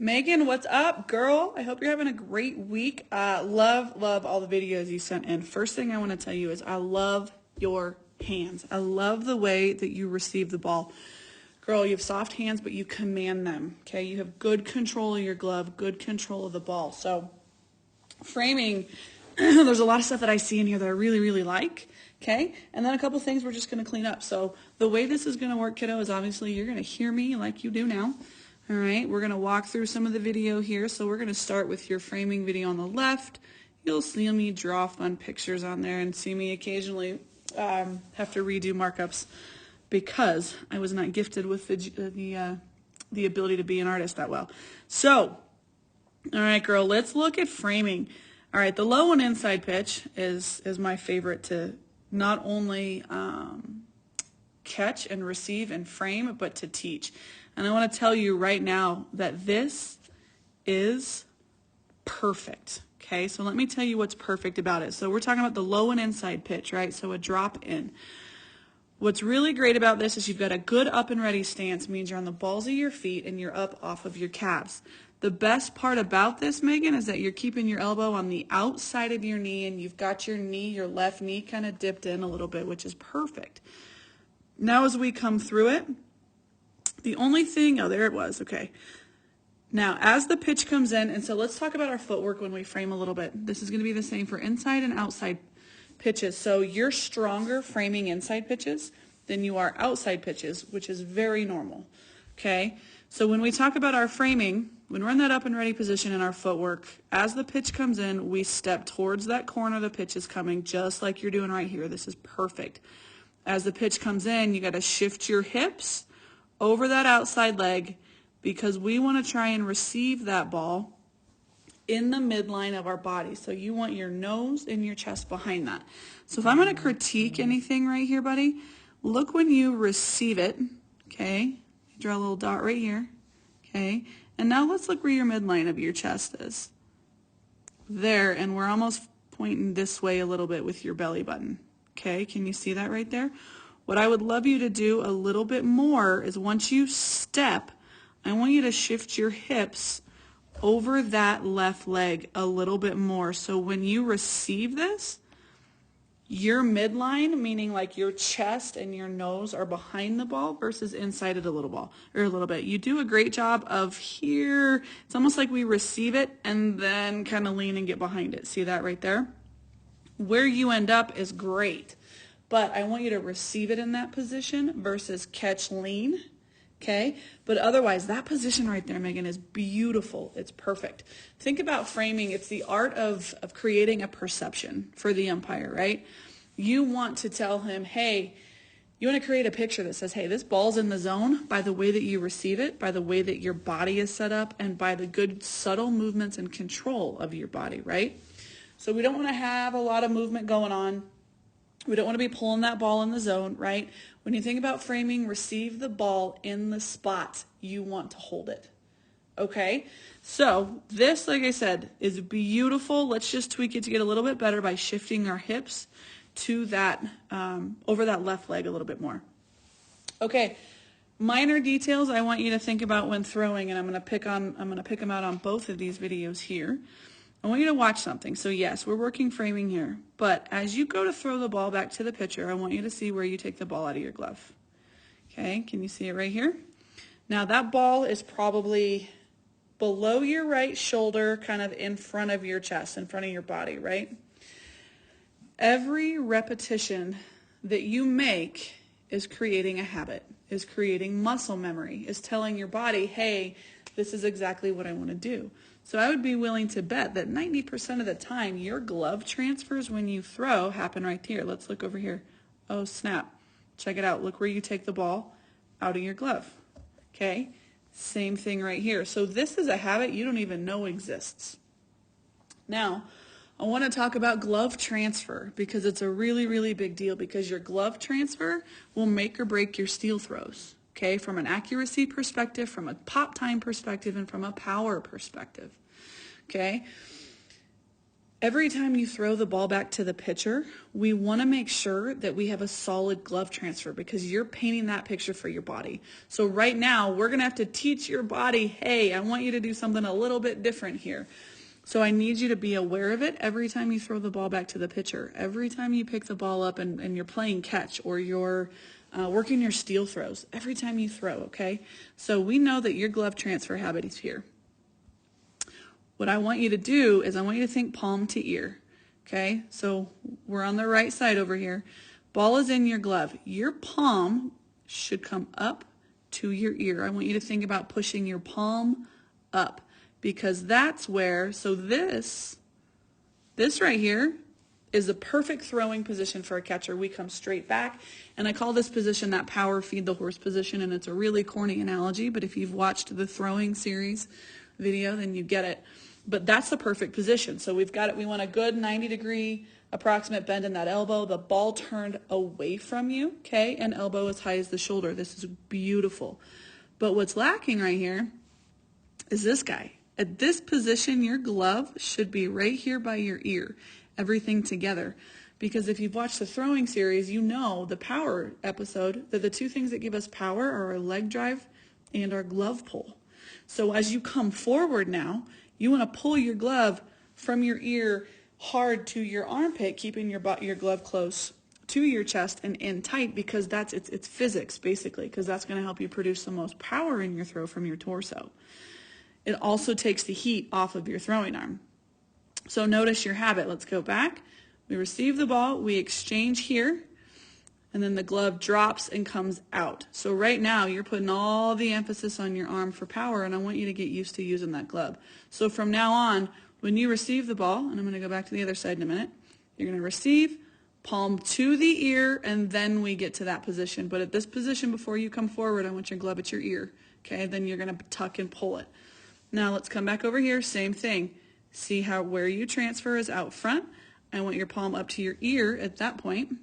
Megan, what's up, girl? I hope you're having a great week. Love all the videos you sent in. First thing I want to tell you is I love your hands. I love the way that you receive the ball. Girl, you have soft hands, but you command them, okay? You have good control of your glove, good control of the ball. So framing, there's a lot of stuff that I see in here that I really like, okay? And then a couple things we're just going to clean up. So the way this is going to work, kiddo, is obviously you're going to hear me like you do now. All right, we're going to walk through some of the video here. So we're going to start with your framing video on the left. You'll see me draw fun pictures on there and see me occasionally have to redo markups because I was not gifted with the ability to be an artist that well. So, all right, girl, let's look at framing. All right, the low and inside pitch is my favorite to not only catch and receive and frame, but to teach. And I want to tell you right now that this is perfect. Okay, so let me tell you what's perfect about it. So we're talking about the low and inside pitch, right? So a drop in. What's really great about this is you've got a good up and ready stance, means you're on the balls of your feet and you're up off of your calves. The best part about this, Megan, is that you're keeping your elbow on the outside of your knee and you've got your knee, your left knee kind of dipped in a little bit, which is perfect. Now as we come through it, the only thing, oh, there it was, okay. Now, as the pitch comes in, and so let's talk about our footwork when we frame a little bit. This is going to be the same for inside and outside pitches. So you're stronger framing inside pitches than you are outside pitches, which is very normal, okay? So when we talk about our framing, when we're in that up and ready position in our footwork, as the pitch comes in, we step towards that corner the pitch is coming, just like you're doing right here. This is perfect. As the pitch comes in, you got to shift your hips over that outside leg because we want to try and receive that ball in the midline of our body. So you want your nose and your chest behind that. So if I'm going to critique anything right here, buddy, look when you receive it, okay? Draw a little dot right here, okay? And now let's look where your midline of your chest is. There, and we're almost pointing this way a little bit with your belly button, okay? Can you see that right there? What I would love you to do a little bit more is once you step, I want you to shift your hips over that left leg a little bit more. So when you receive this, your midline, meaning like your chest and your nose, are behind the ball versus inside it a little bit. You do a great job of here. It's almost like we receive it and then kind of lean and get behind it. See that right there? Where you end up is great. But I want you to receive it in that position versus catch lean, okay? But otherwise, that position right there, Megan, is beautiful. It's perfect. Think about framing. It's the art of creating a perception for the umpire, right? You want to tell him, hey, you want to create a picture that says, hey, this ball's in the zone by the way that you receive it, by the way that your body is set up, and by the good subtle movements and control of your body, right? So we don't want to have a lot of movement going on. We don't want to be pulling that ball in the zone, right? When you think about framing, receive the ball in the spot you want to hold it, okay? So this, like I said, is beautiful. Let's just tweak it to get a little bit better by shifting our hips to that, over that left leg a little bit more. Okay, minor details I want you to think about when throwing, and I'm going to pick them out on both of these videos here. I want you to watch something. So yes, we're working framing here, but as you go to throw the ball back to the pitcher, I want you to see where you take the ball out of your glove. Okay, can you see it right here? Now that ball is probably below your right shoulder, kind of in front of your chest, in front of your body, right? Every repetition that you make is creating a habit, is creating muscle memory, is telling your body, hey, this is exactly what I want to do. So I would be willing to bet that 90% of the time your glove transfers when you throw happen right here. Let's look over here. Oh, snap. Check it out. Look where you take the ball out of your glove. Okay? Same thing right here. So this is a habit you don't even know exists. Now, I want to talk about glove transfer because it's a really big deal because your glove transfer will make or break your steel throws. Okay, from an accuracy perspective, from a pop time perspective, and from a power perspective. Okay, Every time you throw the ball back to the pitcher, we want to make sure that we have a solid glove transfer because you're painting that picture for your body. So right now, we're going to have to teach your body, hey, I want you to do something a little bit different here. So I need you to be aware of it every time you throw the ball back to the pitcher. Every time you pick the ball up and you're playing catch or you're working your steal throws. Every time you throw, okay? So we know that your glove transfer habit is here. What I want you to do is I want you to think palm to ear, okay? So we're on the right side over here. Ball is in your glove. Your palm should come up to your ear. I want you to think about pushing your palm up because that's where, so this right here is the perfect throwing position for a catcher. We come straight back, and I call this position that power feed the horse position, and it's a really corny analogy, but if you've watched the throwing series video, then you get it. But that's the perfect position. So we've got it. We want a good 90-degree approximate bend in that elbow. The ball turned away from you, okay? And elbow as high as the shoulder. This is beautiful. But what's lacking right here is this guy. At this position, your glove should be right here by your ear, everything together. Because if you've watched the throwing series, you know the power episode, that the two things that give us power are our leg drive and our glove pull. So as you come forward now, you want to pull your glove from your ear hard to your armpit, keeping your glove close to your chest and in tight because it's physics basically, because that's going to help you produce the most power in your throw from your torso. It also takes the heat off of your throwing arm. So notice your habit. Let's go back. We receive the ball, we exchange here, and then the glove drops and comes out. So right now, you're putting all the emphasis on your arm for power, and I want you to get used to using that glove. So from now on, when you receive the ball, and I'm going to go back to the other side in a minute, you're going to receive, palm to the ear, and then we get to that position. But at this position, before you come forward, I want your glove at your ear. Okay, then you're going to tuck and pull it. Now let's come back over here, same thing. See how where you transfer is out front. I want your palm up to your ear at that point.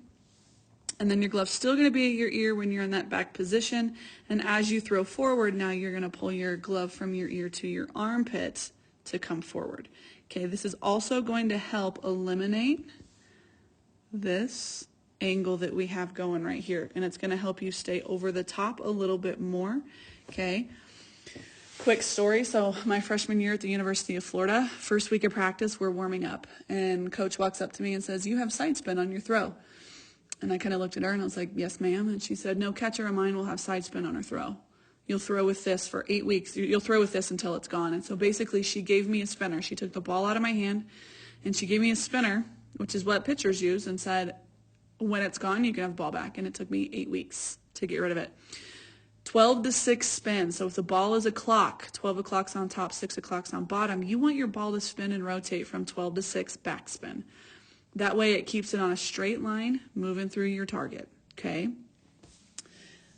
And then your glove's still going to be at your ear when you're in that back position. And as you throw forward, now you're going to pull your glove from your ear to your armpit to come forward. Okay, this is also going to help eliminate this angle that we have going right here. And it's going to help you stay over the top a little bit more. Okay. Quick story. So my freshman year at the University of Florida, first week of practice, we're warming up. And coach walks up to me and says, "You have side spin on your throw." And I kind of looked at her and I was like, "Yes, ma'am." And she said, "No catcher of mine will have side spin on her throw. You'll throw with this for 8 weeks. You'll throw with this until it's gone." And so basically she gave me a spinner. She took the ball out of my hand and she gave me a spinner, which is what pitchers use, and said, "When it's gone, you can have the ball back." And it took me 8 weeks to get rid of it. 12 to 6 spin. So if the ball is a clock, 12 o'clock's on top, 6 o'clock's on bottom, you want your ball to spin and rotate from 12 to 6 backspin. That way it keeps it on a straight line moving through your target, okay?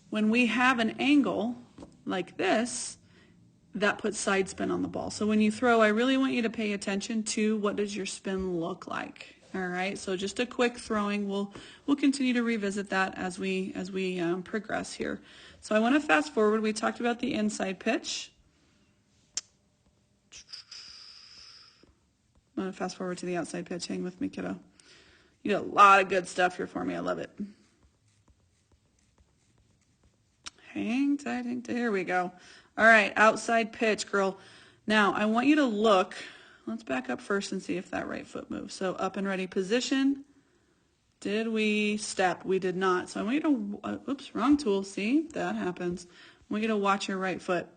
When we have an angle like this, that puts side spin on the ball. So when you throw, I really want you to pay attention to what does your spin look like. All right, so just a quick throwing. We'll continue to revisit that as we progress here. So I want to fast forward. We talked about the inside pitch. I'm going to fast forward to the outside pitch. Hang with me, kiddo. You got a lot of good stuff here for me. I love it. Hang tight, hang tight. Here we go. All right, outside pitch, girl. Now, I want you to look. Let's back up first and see if that right foot moves. So up and ready position. Did we step? We did not. So I want you to, oops, wrong tool. See, that happens. I want you to watch your right foot.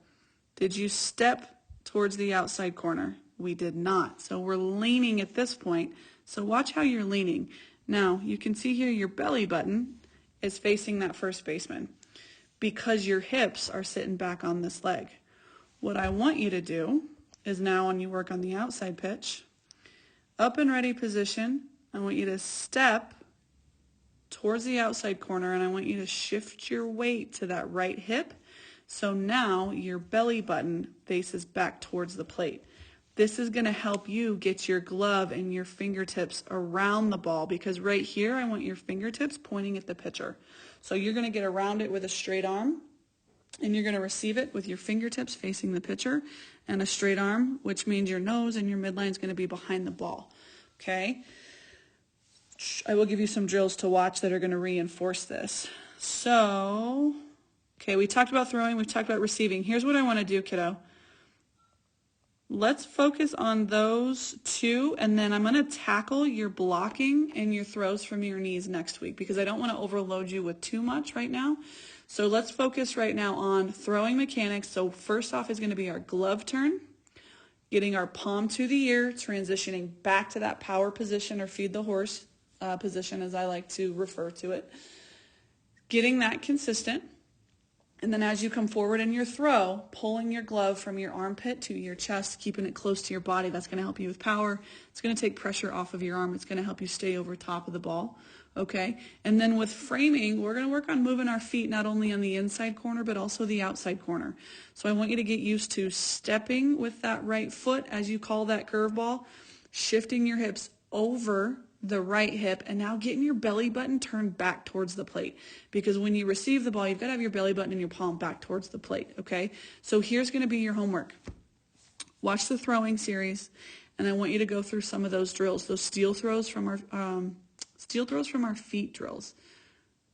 Did you step towards the outside corner? We did not. So we're leaning at this point. So watch how you're leaning. Now, you can see here your belly button is facing that first baseman because your hips are sitting back on this leg. What I want you to do is now when you work on the outside pitch, up and ready position, I want you to step towards the outside corner and I want you to shift your weight to that right hip. So now your belly button faces back towards the plate. This is going to help you get your glove and your fingertips around the ball because right here I want your fingertips pointing at the pitcher. So you're going to get around it with a straight arm and you're going to receive it with your fingertips facing the pitcher and a straight arm, which means your nose and your midline is going to be behind the ball. okay? I will give you some drills to watch that are going to reinforce this. So, okay, we talked about throwing, we've talked about receiving. Here's what I want to do, kiddo. Let's focus on those two, and then I'm going to tackle your blocking and your throws from your knees next week because I don't want to overload you with too much right now. So let's focus right now on throwing mechanics. So first off is going to be our glove turn, getting our palm to the ear, transitioning back to that power position or feed the horse position as I like to refer to it. Getting that consistent. And then as you come forward in your throw, pulling your glove from your armpit to your chest, keeping it close to your body. That's going to help you with power. It's going to take pressure off of your arm. It's going to help you stay over top of the ball. Okay? And then with framing, we're going to work on moving our feet not only on the inside corner, but also the outside corner. So I want you to get used to stepping with that right foot as you call that curveball, shifting your hips over the right hip, and now getting your belly button turned back towards the plate. Because when you receive the ball, you've got to have your belly button and your palm back towards the plate, okay? So here's going to be your homework. Watch the throwing series, and I want you to go through some of those drills, those steel throws from our feet drills.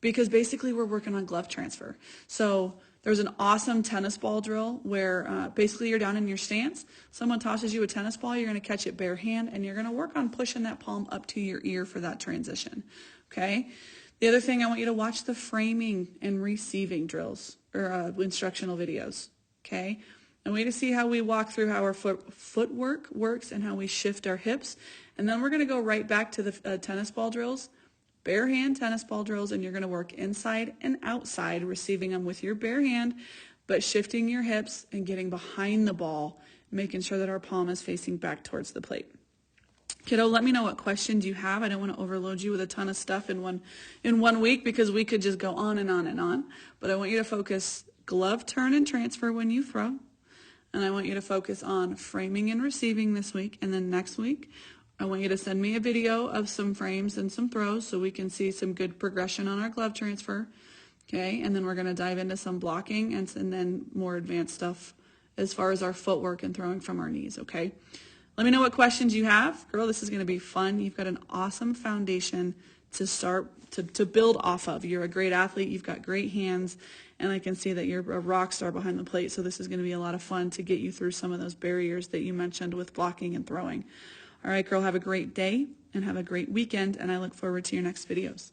Because basically we're working on glove transfer. So there's an awesome tennis ball drill where basically you're down in your stance. Someone tosses you a tennis ball, you're going to catch it bare hand, and you're going to work on pushing that palm up to your ear for that transition, okay? The other thing, I want you to watch the framing and receiving drills or instructional videos, okay? I want you to see how we walk through how our footwork works and how we shift our hips. And then we're going to go right back to the tennis ball drills. Bare hand tennis ball drills, and you're going to work inside and outside, receiving them with your bare hand, but shifting your hips and getting behind the ball, making sure that our palm is facing back towards the plate. Kiddo, let me know what questions you have. I don't want to overload you with a ton of stuff in one week because we could just go on and on and on. But I want you to focus glove turn and transfer when you throw. And I want you to focus on framing and receiving this week. And then next week, I want you to send me a video of some frames and some throws so we can see some good progression on our glove transfer. Okay, and then we're going to dive into some blocking and then more advanced stuff as far as our footwork and throwing from our knees, okay? Let me know what questions you have. Girl, this is going to be fun. You've got an awesome foundation to start to build off of. You're a great athlete. You've got great hands, and I can see that you're a rock star behind the plate, so this is going to be a lot of fun to get you through some of those barriers that you mentioned with blocking and throwing. All right, girl, have a great day and have a great weekend, and I look forward to your next videos.